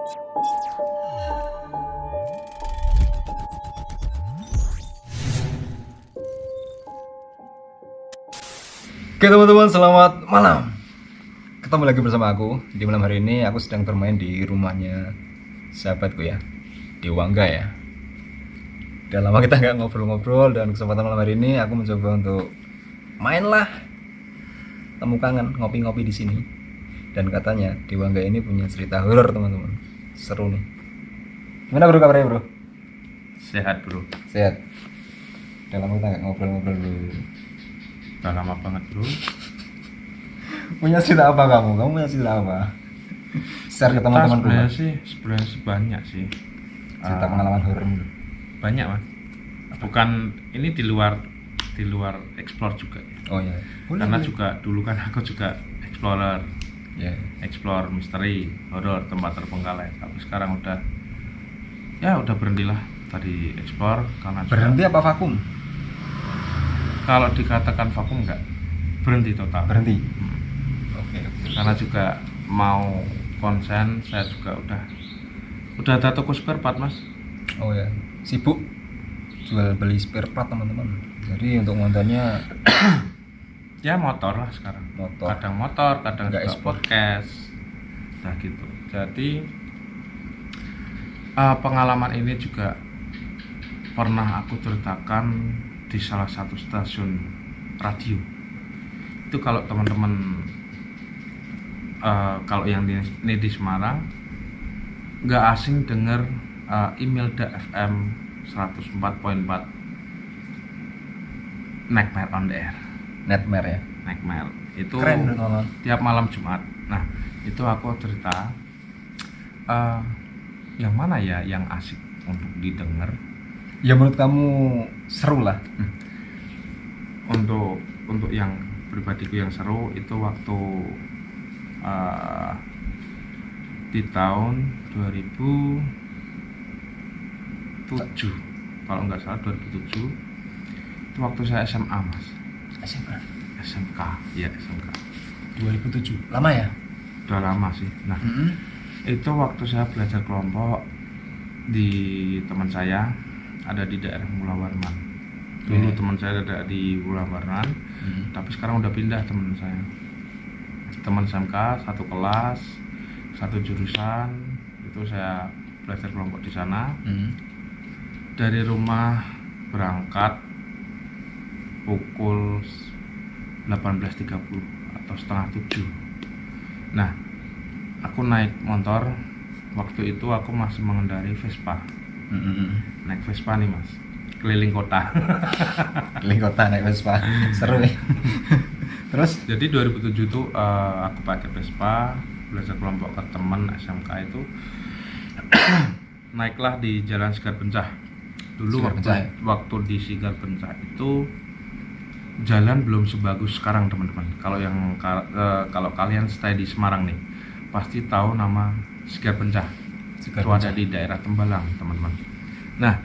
Oke teman-teman, selamat malam. Ketemu lagi bersama aku. Di malam hari ini aku sedang bermain di rumahnya sahabatku ya, di Wangga ya. Udah lama kita nggak ngobrol-ngobrol, dan kesempatan malam hari ini aku mencoba untuk mainlah temu kangen, ngopi-ngopi di sini. Dan katanya di Wangga ini punya cerita horor teman-teman. Seru nih. Gimana bro kabarnya bro? Sehat bro, Sehat. Udah lama kita nggak ngobrol-ngobrol bro. udah lama banget bro. Punya cerita apa kamu? Kamu punya cerita apa? Share ke teman-teman dulu. Sebenarnya sih banyak sih. Cerita pengalaman horor dulu. Banyak mas. Bukan ini di luar explore juga ya. Oh iya. Karena juga dulu kan aku juga explorer, Ya. explore misteri, horor, tempat terpenggalai. Tapi sekarang udah berhentilah tadi explore karena juga, Berhenti apa vakum? kalau dikatakan vakum enggak, berhenti total. Berhenti. Hmm. Oke. Karena juga mau konsen, saya juga udah ada toko spare part mas. Oh ya. Sibuk jual beli spare part teman-teman. Jadi untuk ngontennya Ya motor lah sekarang. Motor. Kadang motor, kadang Nggak juga ekspor. podcast. Nah gitu. Jadi pengalaman ini juga pernah aku ceritakan di salah satu stasiun radio. Itu kalau teman-teman kalau yang ini di Semarang nggak asing denger Imilda FM 104.4 Nightmare on the Air. Nightmare ya. Nightmare itu Keren teman-teman. tiap malam Jumat. Nah itu aku cerita yang mana ya yang asik untuk didengar. Ya menurut kamu seru lah. Untuk yang pribadiku yang seru itu waktu di tahun 2007 kalau nggak salah 2007 itu waktu saya SMA mas. SMA. SMK ya, SMK 2007. Lama ya? udah lama sih. Nah itu waktu saya belajar kelompok di teman saya ada di daerah Mula Warman. Dulu teman saya ada di Mula Warman, tapi sekarang udah pindah teman saya. Teman SMK satu kelas, satu jurusan, itu saya belajar kelompok di sana. Dari rumah berangkat pukul 18.30 atau setengah 7. Nah, aku naik motor. Waktu itu aku masih mengendarai Vespa. Naik Vespa nih mas, keliling kota. Keliling kota naik Vespa. Seru ya. Terus Jadi 2007 tuh aku pakai Vespa, belajar kelompok ke teman SMK itu. Naiklah di Jalan Sigar Pencah. Dulu Sigar Pencah, ya? waktu di Sigar Pencah itu jalan belum sebagus sekarang teman-teman. Kalau kalian stay di Semarang nih, pasti tahu nama Sigar Pencah. Sigar Itu Pencah. ada di daerah Tembalang teman-teman. Nah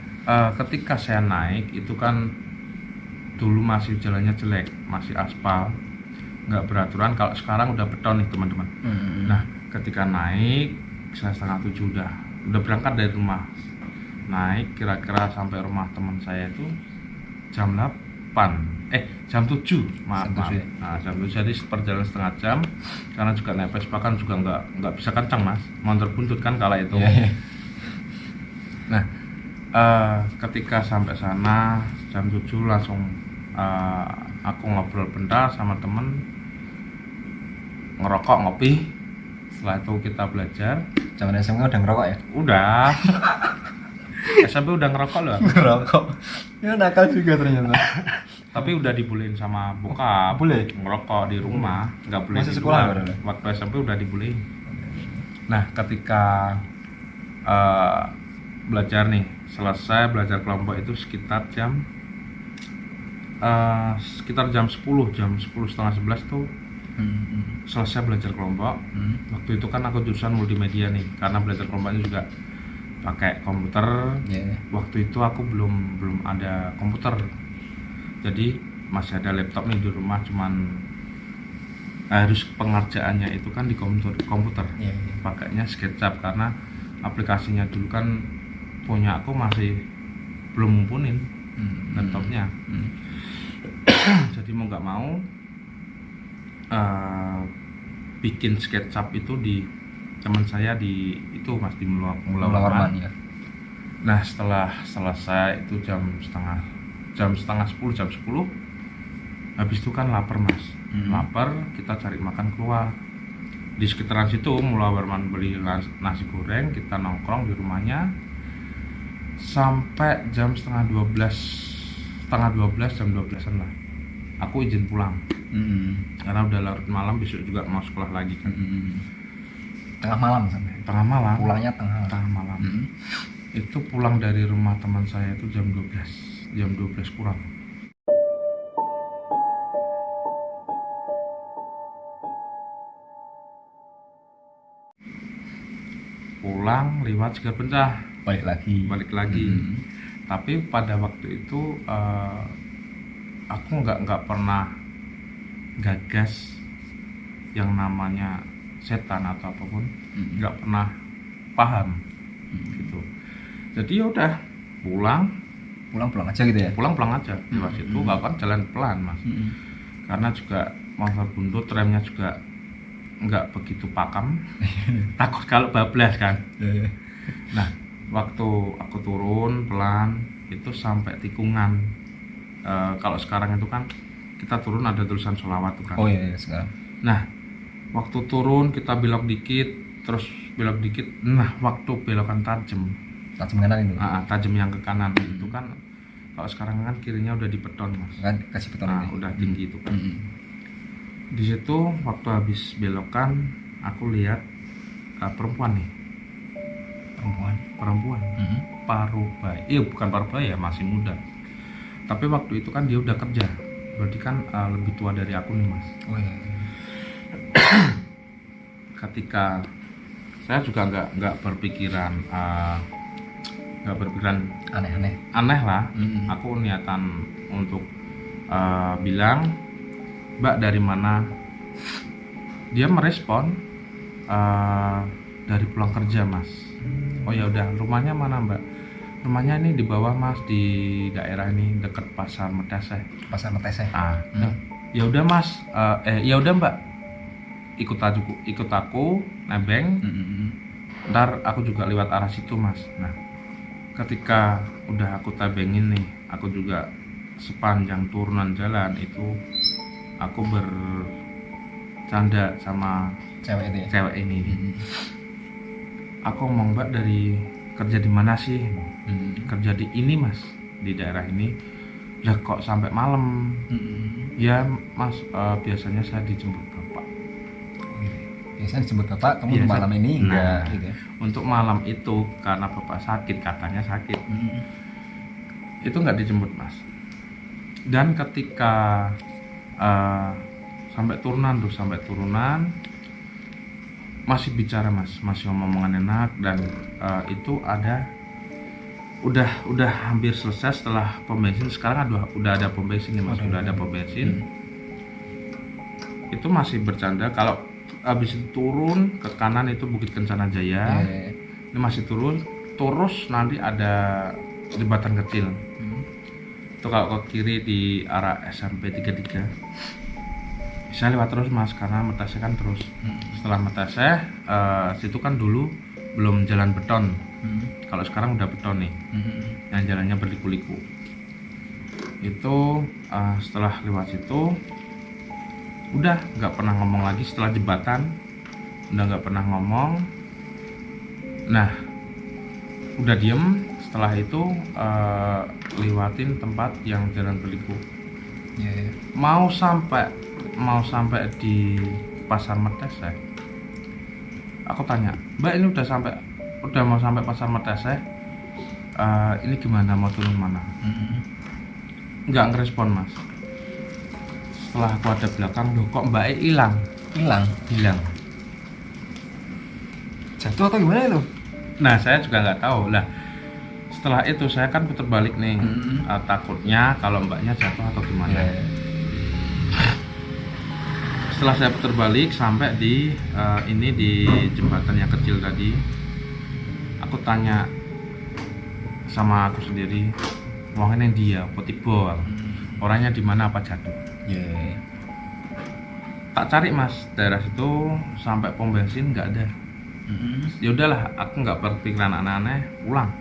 ketika saya naik itu kan dulu masih jalannya jelek, masih aspal, nggak beraturan. Kalau sekarang udah beton nih teman-teman. Nah ketika naik saya setengah 7 udah berangkat dari rumah. Naik kira-kira sampai rumah teman saya itu jam 7 maaf. Jam 7 ya? Nah jam 7 jadi perjalanan setengah jam. Karena juga naik Vespa kan juga nggak bisa kencang mas, motor buntut kan kala itu. Nah ketika sampai sana jam 7 langsung aku ngobrol bentar sama temen, ngerokok, ngopi. Setelah itu kita belajar. zaman SMK udah ngerokok ya? Udah. SMP udah ngerokok loh. Ngerokok. Ya nakal juga ternyata. Tapi udah dibolehin sama bokap. Boleh? Ngerokok di rumah, nggak boleh Masih di sekolah luar. baru? Waktu SMP udah dibolehin. Nah, ketika belajar nih, selesai belajar kelompok itu sekitar jam 10, jam 10:30 tuh selesai belajar kelompok. Waktu itu kan aku jurusan multimedia nih, karena belajar kelompoknya juga pakai komputer. Waktu itu aku belum ada komputer, jadi masih ada laptop nih di rumah, cuman harus pengerjaannya itu kan di komputer. Pakainya SketchUp karena aplikasinya dulu kan punya aku masih belum mumpunin laptopnya. Jadi mau nggak mau bikin SketchUp itu di teman saya di itu Mas di Mula Warman. ya. Nah setelah selesai itu jam setengah 10, jam 10 habis itu kan lapar Mas. Lapar, kita cari makan keluar di sekitaran situ. Mula Warman beli nasi goreng, kita nongkrong di rumahnya sampai jam setengah 12, jam 12-an lah aku izin pulang. Karena udah larut malam, besok juga mau sekolah lagi kan. Tengah malam sampai. Tengah malam. Pulangnya tengah malam. Itu pulang dari rumah teman saya itu jam 12 kurang. Pulang lewat Segar Pencah. Balik lagi. Tapi pada waktu itu aku nggak pernah gagas yang namanya setan atau apapun, nggak pernah paham gitu. Jadi ya udah pulang aja gitu ya. Pulang aja. Lewat situ kan jalan pelan Mas. Karena juga motor buntut, remnya juga nggak begitu pakam. Takut kalau bablas kan. Nah waktu aku turun pelan itu sampai tikungan. Kalau sekarang itu kan kita turun ada tulisan sholawat tuh kan. Oh iya sekarang. Nah waktu turun kita belok dikit, terus belok dikit. Nah waktu belokan tajam kanan itu. Tajam yang ke kanan itu kan. Kalau sekarang kan kirinya udah di beton Mas. Kan kasih beton ini. Udah tinggi itu kan. Di situ waktu habis belokan aku lihat perempuan nih. Perempuan. Parubaya. Bukan parubaya ya, masih muda. Tapi waktu itu kan dia udah kerja, berarti kan lebih tua dari aku nih Mas. Oh iya. Ketika saya juga nggak berpikiran aneh lah. Aku niatan untuk bilang, Mbak dari mana? Dia merespon dari pulang kerja Mas. Oh ya udah, rumahnya mana Mbak? Rumahnya ini di bawah Mas, di daerah ini dekat Pasar Meteseh. Ya udah Mas, ya udah Mbak, ikut aku nebeng. Ntar aku juga lewat arah situ Mas. Nah ketika udah aku tebengin nih, aku juga sepanjang turunan jalan itu aku bercanda sama cewek ini. Aku ngomong, Mbak dari kerja di mana sih? Kerja di ini Mas, di daerah ini. Lah kok sampai malam? Ya Mas, biasanya saya dijemput bapak. Biasanya dijemput bapak, kamu malam ini enggak gitu ya? Untuk malam itu karena bapak sakit, katanya sakit. Itu nggak dijemput Mas. Dan ketika sampai turunan masih bicara Mas, masih omongan enak. Dan itu ada udah hampir selesai setelah pom bensin. Sekarang udah ada pom bensin nih Mas, udah ada pom bensin. Itu masih bercanda. Kalau habis itu turun ke kanan itu Bukit Kencana Jaya. Ini masih turun, terus nanti ada jembatan kecil. Itu kalau ke kiri di arah SMP 33. Bisa lewat terus Mas, karena Meteseh kan terus. Setelah Meteseh, situ kan dulu belum jalan beton. Kalau sekarang udah beton nih. Yang jalannya berliku-liku. Itu setelah lewat situ udah nggak pernah ngomong lagi. Setelah jembatan udah nggak pernah ngomong. Nah udah diem. Setelah itu lewatin tempat yang jalan berliku. Mau sampai di Pasar Meteseh. Aku tanya, Mbak ini udah mau sampai Pasar Meteseh. Ini gimana, mau turun mana? Nggak ngerespon Mas. Setelah aku ada belakang, loh kok Mbak hilang. Jatuh atau gimana itu? Nah saya juga nggak tahu lah. Setelah itu saya kan putar balik nih. Takutnya kalau Mbaknya jatuh atau gimana. Setelah saya putar balik sampai di ini di jembatan yang kecil tadi, Aku tanya sama aku sendiri, wongnya yang dia potibol, orangnya di mana apa jatuh. Iya. Tak cari mas daerah situ sampai pom bensin nggak ada. Ya udahlah, aku nggak berpikiran aneh-aneh, pulang.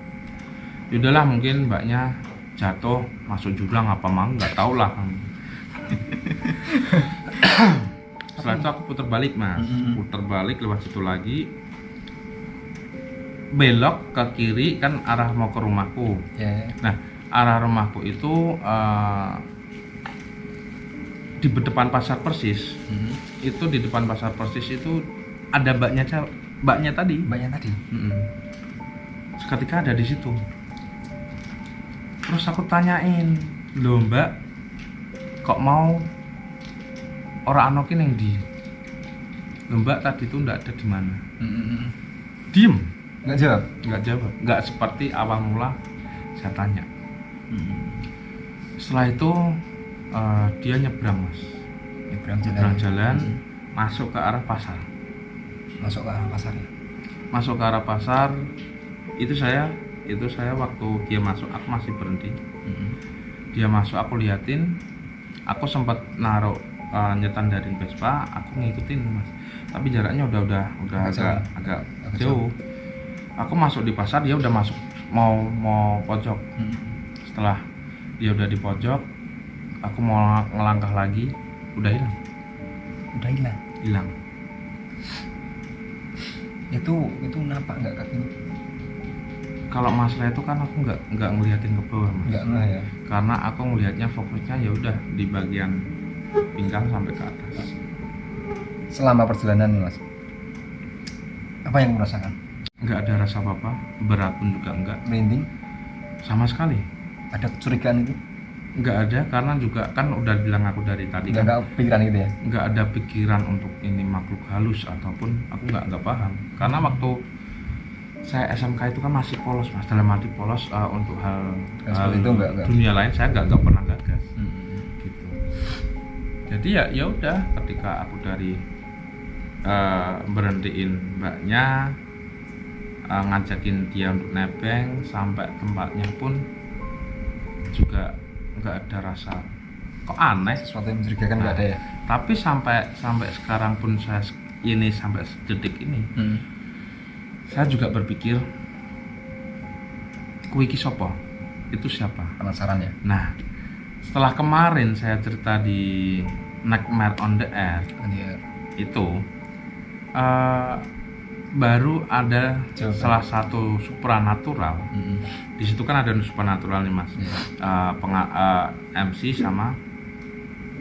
Ya udahlah, mungkin mbaknya jatuh masuk jurang apa mau, nggak tahu lah. Setelah itu aku putar balik mas, putar balik lewat situ lagi, belok ke kiri kan arah mau ke rumahku. Ya. Nah, arah rumahku itu di depan pasar Persis. Itu di depan pasar Persis itu ada mbaknya tadi. Mbaknya tadi. Seketika ada di situ. Terus aku tanyain, "Loh, Mbak, kok mau orang anokin yang di? Loh, Mbak tadi itu nggak ada di mana?" Diem. Nggak jawab. Nggak jawab, nggak seperti awal mula saya tanya. Setelah itu dia nyebrang mas, nyebrang jalan, masuk ke arah pasar. Masuk ke arah pasar ya. Masuk ke arah pasar, itu saya waktu dia masuk aku masih berhenti. Dia masuk aku liatin, aku sempat naruh nyetandarin Vespa, aku ngikutin mas. Tapi jaraknya udah agak jauh. Aku masuk di pasar, dia udah masuk mau pojok. Setelah dia udah di pojok, aku mau ngelangkah lagi, udah hilang. Hilang. Itu nampak nggak kakinya? Kalau masalah itu kan aku nggak ngeliatin ke bawah mas. Nggak ya. Karena aku ngelihatnya fokusnya ya udah di bagian pinggang sampai ke atas. Selama perjalanan nih mas, apa yang merasakan? Nggak ada rasa apa-apa, berat pun juga enggak, Merinding? sama sekali. Ada kecurigaan itu? Nggak ada, karena juga kan udah bilang aku dari tadi kan, Nggak pikiran gitu ya? nggak ada pikiran untuk ini makhluk halus ataupun aku nggak paham. Karena waktu saya SMK itu kan masih polos mas, dalam arti polos untuk hal Seperti itu nggak. dunia lain saya nggak pernah gagas. Gitu. Jadi ya udah, ketika aku dari berhentiin mbaknya, ngajakin dia untuk nebeng sampai tempatnya pun juga nggak ada rasa kok aneh, Sesuatu yang mencurigakan nggak ada ya? tapi sampai sekarang pun saya ini sampai detik ini saya juga berpikir kuwi iki sapa, itu siapa. Penasaran ya? Nah, setelah kemarin saya cerita di Nightmare on the Air Iya. itu baru ada Coba. salah satu supranatural. Di situ kan ada supranatural nih mas. MC sama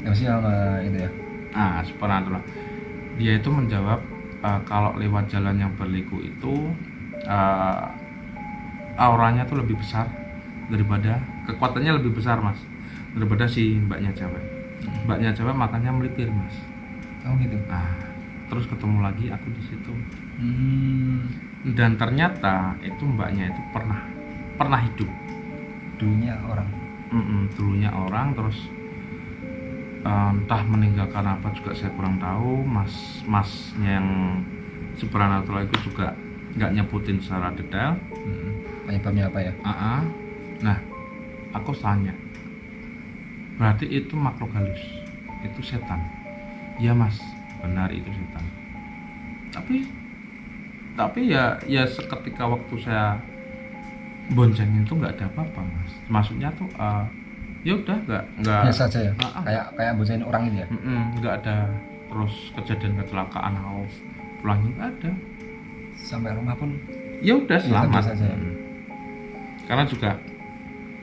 itu ya? supranatural. Dia itu menjawab kalau lewat jalan yang berliku itu auranya tuh lebih besar daripada, kekuatannya lebih besar mas daripada si mbaknya cewek. Mbaknya cewek makanya melipir mas. Oh gitu. Nah, terus ketemu lagi aku di situ. Dan ternyata itu mbaknya itu pernah hidup. Dulunya orang. Dulunya orang, terus entah meninggalkan apa juga saya kurang tahu. Masnya yang supranatural itu juga nggak nyebutin secara detail. Penyebabnya apa ya? Nah, aku tanya, berarti itu makhluk halus, itu setan? Iya mas, benar itu setan. Tapi ya seketika waktu saya boncengin itu nggak ada apa-apa mas. Maksudnya tuh ya udah nggak Biasa aja ya? Kayak bocahin orang itu ya? nggak ada terus kejadian kecelakaan atau pulangnya nggak ada. Sampai rumah pun Ya udah selamat. biasa aja. Karena juga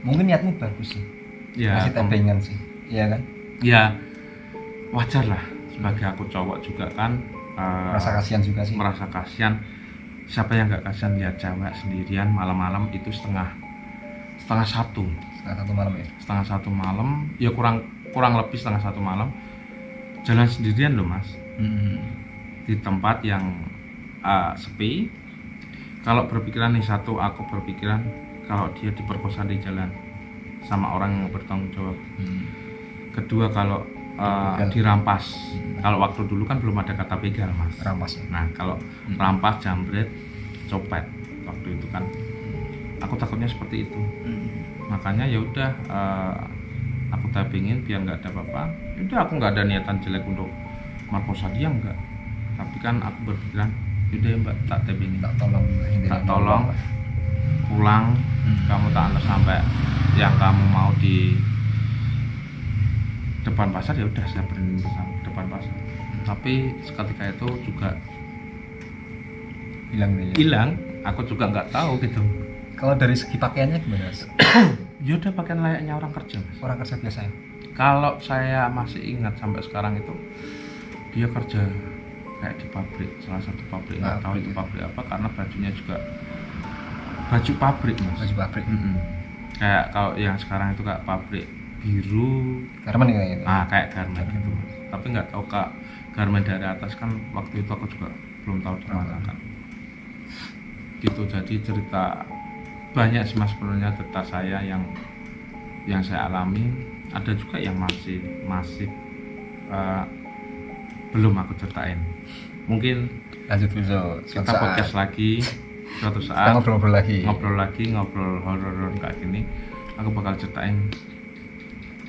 Mungkin niatmu bagus sih. ya Masih tempengan sih. Iya kan? ya wajar lah, sebagai aku cowok juga kan Rasa kasihan juga sih. merasa kasihan. Siapa yang nggak kasihan lihat cewek sendirian malam-malam itu setengah satu Setengah satu malam ya? ya kurang lebih setengah satu malam jalan sendirian loh mas, di tempat yang sepi. Kalau berpikiran nih satu, aku berpikiran kalau dia diperkosa di jalan sama orang yang bertanggung jawab. Kedua, kalau dirampas. Kalau waktu dulu kan belum ada kata begal mas. Rampas ya? Nah kalau rampas, jambret, copet, waktu itu kan. Aku takutnya seperti itu. Makanya ya udah aku typingin biar nggak ada apa-apa. Udah, aku nggak ada niatan jelek untuk merkosa dia, enggak. Tapi kan aku berpikiran, udah ya Mbak, tak typingin, Tak tolong tak tolong pulang, kamu tak antar sampai yang kamu mau di depan pasar, ya udah saya berani bersama depan pasar. Tapi seketika itu juga hilang nih. hilang, aku juga nggak tahu gitu. Kalau dari segi pakaiannya gimana, Mas? Ya udah pakaian layaknya orang kerja, Mas. Orang kerja biasa ya? Kalau saya masih ingat sampai sekarang itu dia kerja kayak di pabrik, salah satu pabrik, nggak tahu itu pabrik apa, karena bajunya juga baju pabrik, Mas. Baju pabrik. Kayak kalau yang sekarang itu kayak pabrik biru, Garmen kayak gitu. kayak garmen gitu, Mas. Tapi nggak tahu kak garmen dari atas kan, waktu itu aku juga belum tahu di mana kan. Gitu, jadi cerita banyak sih Mas sebenarnya cerita saya yang saya alami. Ada juga yang masih belum aku ceritain. Mungkin Lanjut dulu. kita podcast lagi suatu Kita saat, ngobrol lagi. ngobrol horor kayak gini. Aku bakal ceritain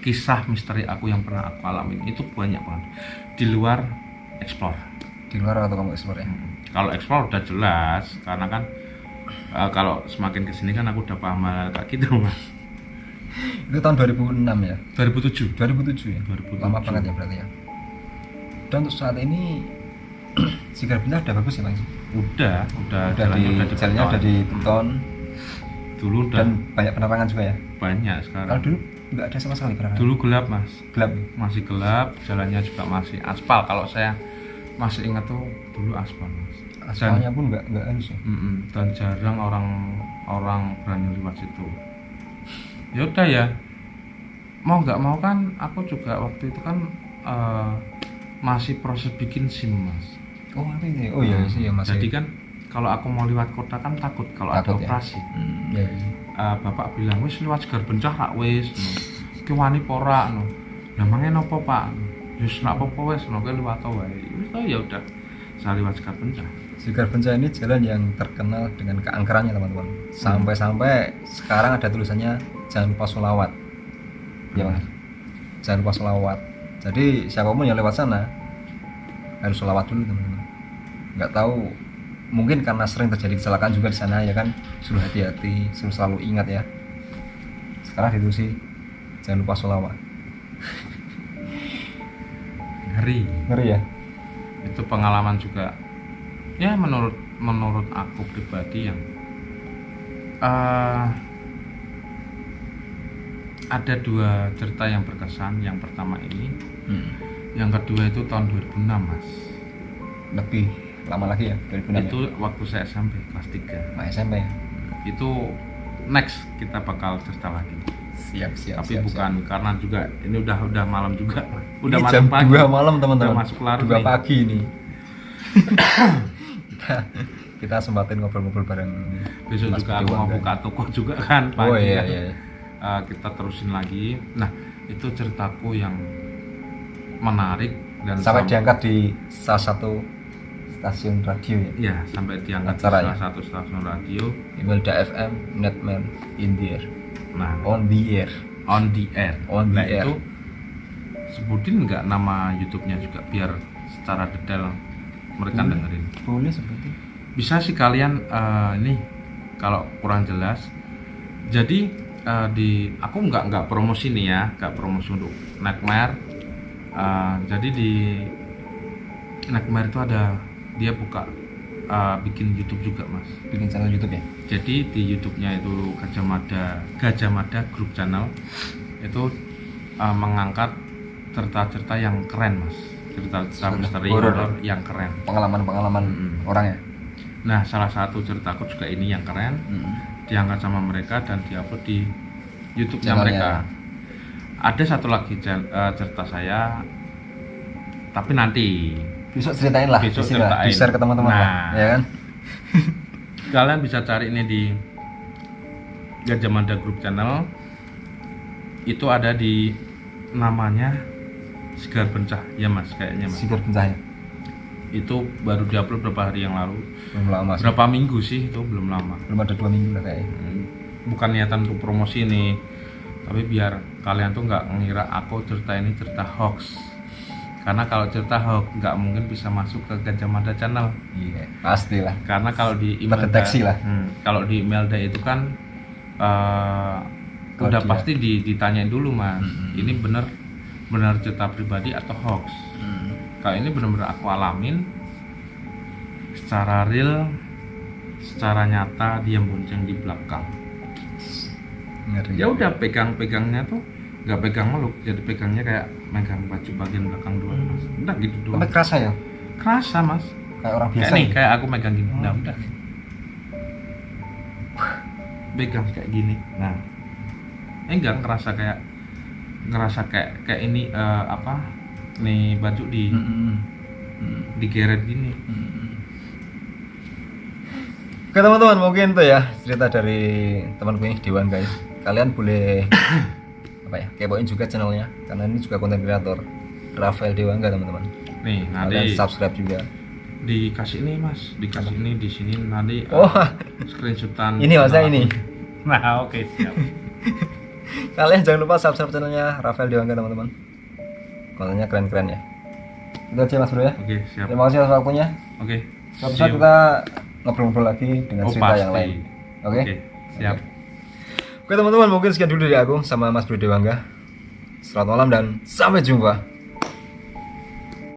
kisah misteri aku yang pernah aku alamin. Itu banyak banget di luar explore. Di luar atau kamu explore ya? Kalau explore udah jelas, karena kan kalau semakin kesini kan aku udah paham hal kayak gitu, Mas. Itu tahun 2006 ya? 2007. 2007 ya? 2007. Lama banget ya berarti ya? Dan untuk saat ini Sigar Bintang udah bagus ya Bang? Udah Jalannya udah dibeton dulu udah dan banyak penerangan juga ya? banyak Kalau sekarang. dulu nggak ada sama sekali penerangan? Dulu gelap, Mas. Gelap? Masih gelap, jalannya juga masih aspal. Kalau saya masih ingat tuh dulu aspal, Mas. Aspalnya pun nggak halus ya? Dan jarang orang berani lewat situ. Ya udah ya, mau nggak mau kan aku juga waktu itu kan masih proses bikin SIM, Mas. Oh ini, oh iya sih ya Mas. Jadi kan kalau aku mau lewat kota kan takut kalau ada Takut ya? operasi. Ya. Bapak bilang wis lewat Sigar Bencah rak wis, ki wani pora no. Lah mangen apa Pak? Wis nak apa wis no ke lewat wae. Wis ya udah. Saya lewat Sigar Bencah. Sigar Bencah ini jalan yang terkenal dengan keangkerannya teman-teman. Sampai sekarang ada tulisannya jangan lupa sholawat. Ya Mas. Jangan lupa sholawat. Jadi siapapun yang lewat sana harus sholawat dulu teman-teman. Nggak tahu, mungkin karena sering terjadi kecelakaan juga di sana ya kan, suruh hati-hati, suruh selalu ingat ya. Sekarang ditulis jangan lupa sholawat. Ngeri ya. Itu pengalaman juga. Ya menurut aku pribadi yang ada dua cerita yang berkesan. Yang pertama ini, yang kedua itu tahun 2006, Mas. Lebih lama lagi ya, 2006 Itu ya? waktu saya SMP kelas 3. Nah, SMP ya? Itu next kita bakal cerita lagi. Siap. Tapi bukan karena juga ini udah malam juga. Udah Ini masuk jam pagi. 2 malam teman-teman. Udah masuk larut 2 nih. pagi nih. kita sempatin ngobrol-ngobrol bareng. Besok Mas juga Budi aku mau Wangga. buka toko juga kan pagi. Oh iya kan. iya. Kita terusin lagi. Nah, itu ceritaku yang menarik dan Sampai diangkat di salah satu stasiun radio ya. ya sampai diangkat di Acara salah ya? satu stasiun radio. Imelda FM, Netman, in the air, Nah, on the air. on the air. On the Nah, air. itu sebutin nggak nama YouTube-nya juga biar secara detail mereka dengerin. Boleh seperti. Bisa sih kalian ini kalau kurang jelas. Jadi aku nggak promosi nih ya, nggak promosi untuk Nightmare. Jadi di Nightmare itu dia buka bikin YouTube juga, Mas. Bikin channel YouTube ya. Jadi di YouTube-nya itu Gajah Mada Group Channel itu mengangkat cerita-cerita yang keren, Mas. Cerita-cerita misteri horor yang keren. Pengalaman-pengalaman orang ya. Nah, salah satu ceritaku juga ini yang keren. Diangkat sama mereka dan diupload di YouTube-nya Channelnya. mereka. Ada satu lagi cerita saya, tapi nanti Besok ceritain lah. Besok di sini lah, ceritain. di-share ke teman-teman Nah. lah, ya kan? kalian bisa cari ini di Gajah Mada Group Channel. Itu ada di namanya Sigar Bencah ya, Mas, kayaknya, Mas. Sigar Bencah ya. Itu baru diupload berapa hari yang lalu. Belum lama sih. Berapa minggu sih, itu belum lama. Belum ada 2 minggu lah kayaknya. Bukan niatan untuk promosi nih, tapi biar kalian tuh nggak ngira aku cerita ini cerita hoax. Karena kalau cerita hoax nggak mungkin bisa masuk ke Gajah Mada Channel. Iya, pastilah. Karena kalau di email Terdeteksi lah. kalau di email itu kan Kalau udah dia- pasti ditanyain dulu mas, ini bener cerita pribadi atau hoax. Kalau ini bener-bener aku alamin secara real, secara nyata, dia bonceng di belakang. Ngeri. Ya udah pegangnya tuh nggak pegang meluk, jadi pegangnya kayak megang baju bagian belakang doang mas. Udah gitu doang. Tapi kerasa ya? Kerasa mas. Kayak orang Kayak biasa. nih, gitu? kayak aku megang gini. Nah udah. Pegang kayak gini. Nah, enggak ngerasa kayak ini apa? Nih baju digeret gini. Oke teman-teman, mungkin itu ya cerita dari temanku ini Dewan guys. Kalian boleh apa ya, kepoin juga channelnya karena ini juga konten kreator Rafael Dewangga teman-teman. Nih, Kalian nanti subscribe juga. dikasih ini mas, dikasih ini di sini nanti Oh, screenshotan. ini maksudnya ini. Nah, oke siap. Kalian jangan lupa subscribe channelnya Rafael Dewangga teman-teman. Kontennya keren-keren ya. Itu aja Mas Bro ya. Oke, siap. Terima kasih atas waktunya. Oke. Suatu see saat you. kita ngobrol-ngobrol lagi dengan Oh, cerita yang pasti. lain. Oke? Oke, siap. Oke teman-teman, mungkin sekian dulu dari aku sama Mas Bro Dewangga. Selamat malam dan sampai jumpa.